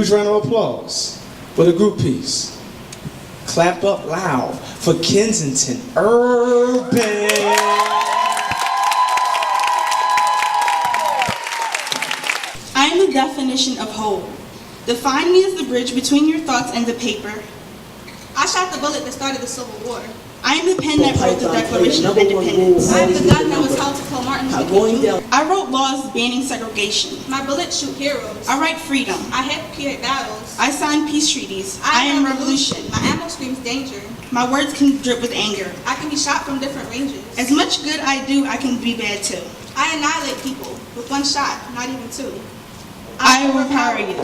Huge round of applause for the group piece. Clap up loud for Kensington Urban. I am the definition of whole. Define me as the bridge between your thoughts and the paper. I shot the bullet that started the Civil War. I am the pen that wrote the Declaration of Independence. I am the gun that was held to kill Martin Luther King. I wrote laws banning segregation. My bullets shoot heroes. I write freedom. I have created battles. I sign peace treaties. I am revolution. My ammo screams danger. My words can drip with anger. I can be shot from different ranges. As much good I do, I can be bad too. I annihilate people with one shot, not even two. I overpower you.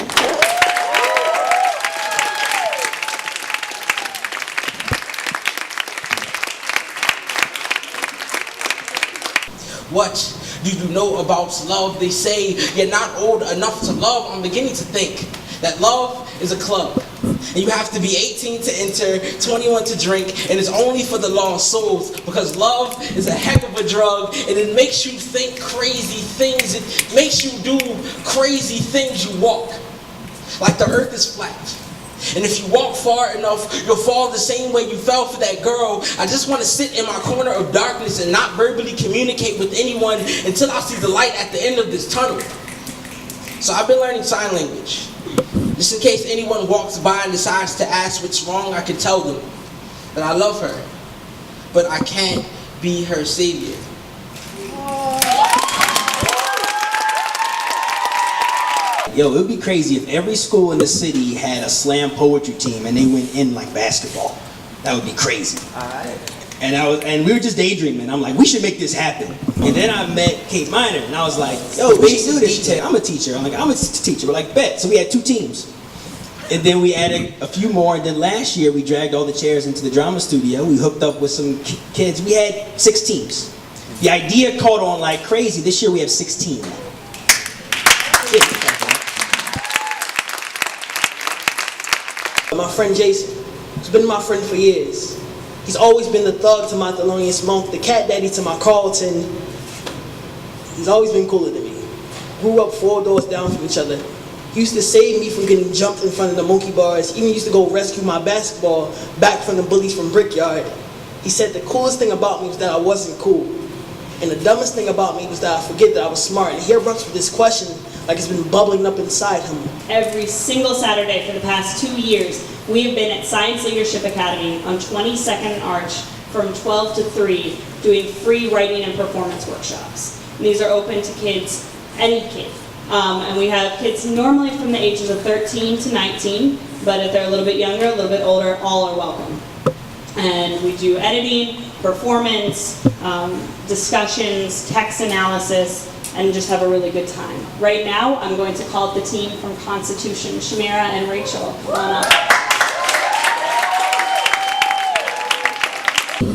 What do you know about love? They say you're not old enough to love. I'm beginning to think that love is a club. And you have to be 18 to enter, 21 to drink, and it's only for the lost souls, because love is a heck of a drug, and it makes you think crazy things. It makes you do crazy things. You walk like the earth is flat. And if you walk far enough, you'll fall the same way you fell for that girl. I just want to sit in my corner of darkness and not verbally communicate with anyone until I see the light at the end of this tunnel. So I've been learning sign language. Just in case anyone walks by and decides to ask what's wrong, I can tell them that I love her, but I can't be her savior. Yo, it would be crazy if every school in the city had a slam poetry team and they went in like basketball. That would be crazy. And we were just daydreaming. I'm like, we should make this happen. And then I met Kate Miner, and I was like, yo, we should do this. I'm a teacher. I'm like, I'm a teacher. We're like, bet. So we had 2 teams. And then we added a few more. And then last year, we dragged all the chairs into the drama studio. We hooked up with some kids. We had 6 teams. The idea caught on like crazy. This year, we have 16. My friend Jason, he's been my friend for years. He's always been the thug to my Thelonious Monk, the cat daddy to my Carlton. He's always been cooler than me. Grew up 4 doors down from each other. He used to save me from getting jumped in front of the monkey bars. Even used to go rescue my basketball back from the bullies from Brickyard. He said the coolest thing about me was that I wasn't cool. And the dumbest thing about me was that I forget that I was smart. And here Brooks with this question, like it's been bubbling up inside him. Every single Saturday for the past 2 years, we have been at Science Leadership Academy on 22nd and Arch from 12 to 3 doing free writing and performance workshops. And these are open to kids, any kid. And we have kids normally from the ages of 13 to 19, but if they're a little bit younger, a little bit older, all are welcome. And we do editing, performance, discussions, text analysis, and just have a really good time. Right now, I'm going to call up the team from Constitution, Shamira and Rachel. Come on up.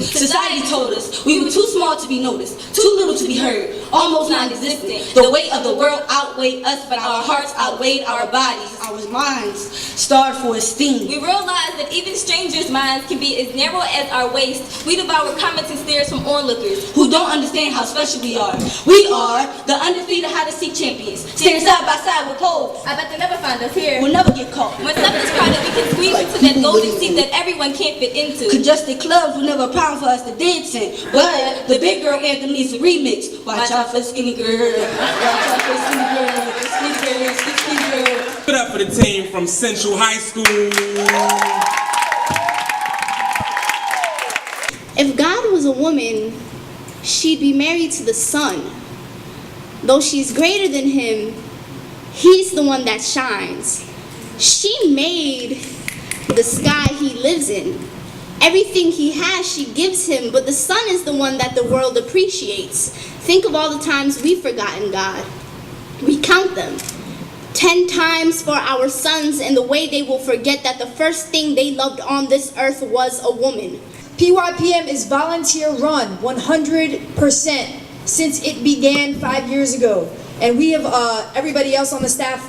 Society told us we were too small to be noticed, too little to be heard, almost non-existent. The weight of the world outweighed us, but our hearts outweighed our bodies. Our minds starved for esteem. We realized that even strangers' minds can be as narrow as our waist. We devour comments and stares from onlookers who don't understand how special we are. We are the undefeated hide-and-seek champions, standing side by side with poles. I bet they'll never find us here. We'll never get caught. When something's crowded, we can squeeze into that golden seat that everyone can't fit into. Congested clubs will never pound for us to dance in, but the big girl anthem needs a remix. Watch out for skinny girl. Watch out for skinny girl. Skinny girl, skinny girl. Put up for the team from Central High School. If God was a woman, she'd be married to the sun. Though she's greater than him, he's the one that shines. She made the sky he lives in. Everything he has, she gives him, but the sun is the one that the world appreciates. Think of all the times we've forgotten God. We count them. 10 times for our sons, and the way they will forget that the first thing they loved on this earth was a woman. PYPM is volunteer run 100% since it began 5 years ago. And we have, everybody else on the staff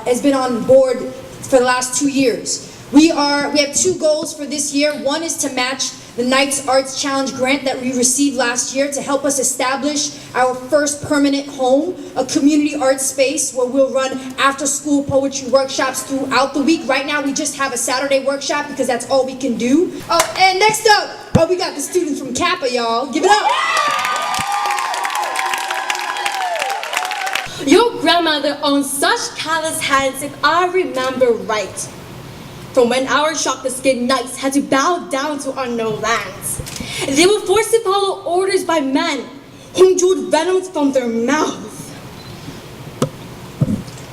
has been on board for the last 2 years. We have 2 goals for this year. One is to match the Knights Arts Challenge grant that we received last year to help us establish our first permanent home, a community arts space where we'll run after-school poetry workshops throughout the week. Right now, we just have a Saturday workshop because that's all we can do. Oh, and next up, we got the students from Kappa, y'all. Give it up. Your grandmother owns such callous hands, if I remember right. From when our shock-the-skin knights had to bow down to unknown lands. They were forced to follow orders by men whom drew venoms from their mouths.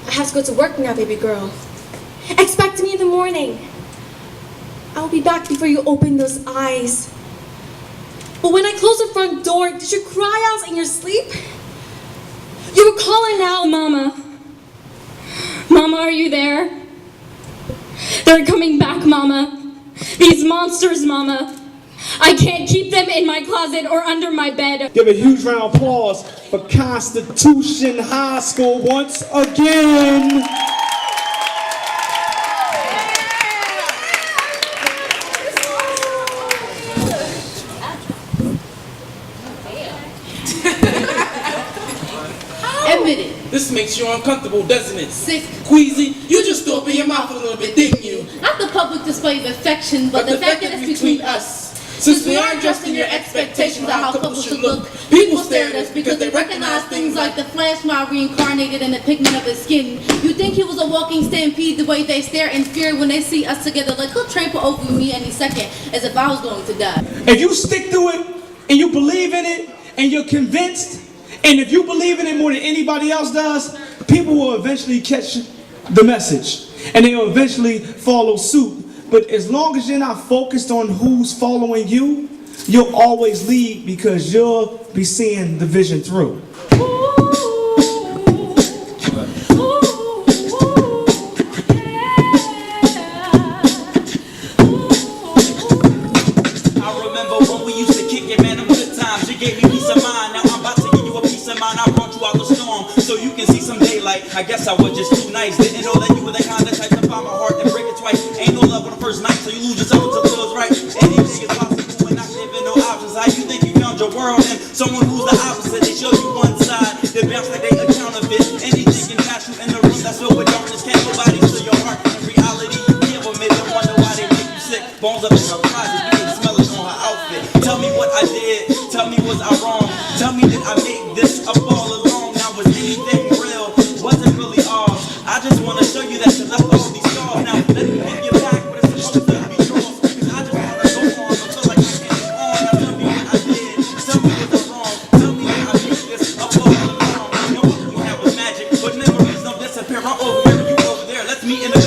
I have to go to work now, baby girl. Expect me in the morning. I'll be back before you open those eyes. But when I closed the front door, did you cry out in your sleep? You were calling out, Mama. Mama, are you there? They're coming back, Mama. These monsters, Mama. I can't keep them in my closet or under my bed. Give a huge round of applause for Constitution High School once again. Admit it. This makes you uncomfortable, doesn't it? Sick. Queasy, you just opened your mouth a little bit, didn't you? Not the public display of affection, but the fact that it's between us. Since we aren't just in your expectations of how couples should look, people stare at us because they recognize things like the flash mob reincarnated in the pigment of his skin. You think he was a walking stampede the way they stare in fear when they see us together, like he'll trample over me any second as if I was going to die. If you stick to it and you believe in it and you're convinced, and if you believe in it more than anybody else does, people will eventually catch the message and they will eventually follow suit. But as long as you're not focused on who's following you, you'll always lead because you'll be seeing the vision through. I remember when we used to kick it, man, them good times. You gave me peace of mind. Now I'm about to give you a piece of mind. I brought you out the storm so you can see some daylight. I guess I was just too nice. Didn't know that you were the kind of type to find my heart and break it twice. Ain't no love on the first night, so you lose yourself until it feels right. Anything is possible and not giving no options. How you think you found your world and someone who's the opposite? They show you one side, they bounce like they a counterfeit. Anything can pass you in the room that's filled with darkness. Can't nobody steal your heart. In reality, you can't but make them wonder why they make you sick. Bones up in her closet, you can smell it on her outfit. Tell me what I did, tell me was I wrong? Tell me did I make this up all along? Now was anything real? Was it really all? I just wanna show you that you left all these scars. Now let me give you back what it's supposed to be yours. Cause I just wanna go on, I feel like I can't go on. Now tell me what I did, tell me was I wrong? Tell me that I made this up all along. You know what we had was magic, but memories don't disappear. I'm over here, you over there. Let's meet in the